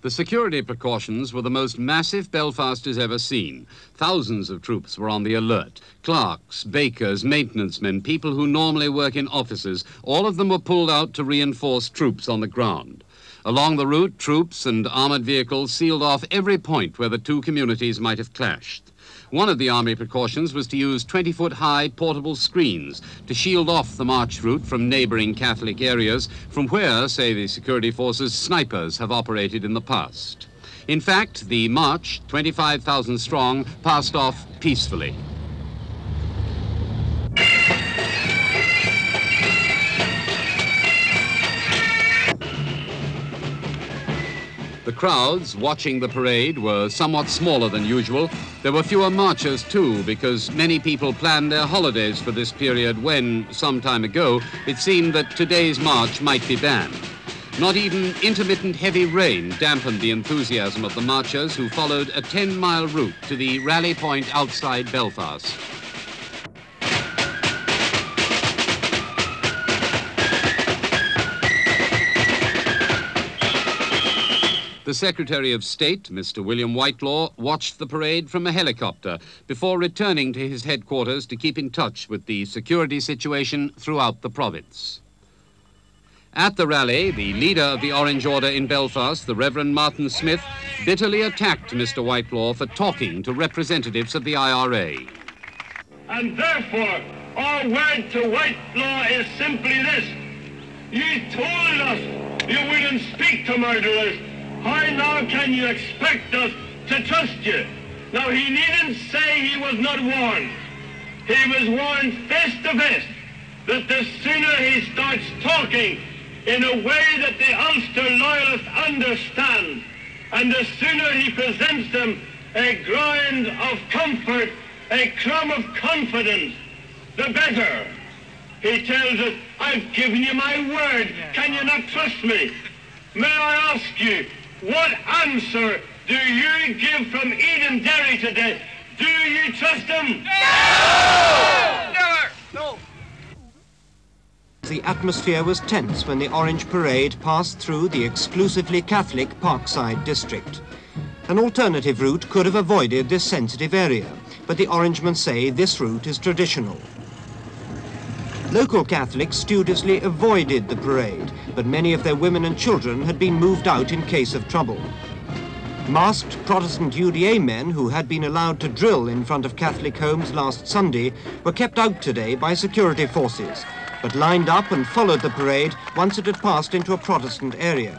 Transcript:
The security precautions were the most massive Belfast has ever seen. Thousands of troops were on the alert. Clerks, bakers, maintenance men, people who normally work in offices, all of them were pulled out to reinforce troops on the ground. Along the route, troops and armored vehicles sealed off every point where the two communities might have clashed. One of the army precautions was to use 20-foot-high portable screens to shield off the march route from neighboring Catholic areas from where, say the security forces, snipers have operated in the past. In fact, the march, 25,000 strong, passed off peacefully. The crowds watching the parade were somewhat smaller than usual. There were fewer marchers too, because many people planned their holidays for this period when, some time ago, it seemed that today's march might be banned. Not even intermittent heavy rain dampened the enthusiasm of the marchers who followed a 10-mile route to the rally point outside Belfast. The Secretary of State, Mr. William Whitelaw, watched the parade from a helicopter before returning to his headquarters to keep in touch with the security situation throughout the province. At the rally, the leader of the Orange Order in Belfast, the Reverend Martin Smith, bitterly attacked Mr. Whitelaw for talking to representatives of the IRA. And therefore, our word to Whitelaw is simply this. You told us you wouldn't speak to murderers. How now can you expect us to trust you? Now, he needn't say he was not warned. He was warned face to face that the sooner he starts talking in a way that the Ulster loyalists understand, and the sooner he presents them a ground of comfort, a crumb of confidence, the better. He tells us, I've given you my word. Can you not trust me? May I ask you, what answer do you give from Eden Derry today? Do you trust him? No! Never! No! The atmosphere was tense when the Orange Parade passed through the exclusively Catholic Parkside district. An alternative route could have avoided this sensitive area, but the Orangemen say this route is traditional. Local Catholics studiously avoided the parade, but many of their women and children had been moved out in case of trouble. Masked Protestant UDA men who had been allowed to drill in front of Catholic homes last Sunday were kept out today by security forces, but lined up and followed the parade once it had passed into a Protestant area.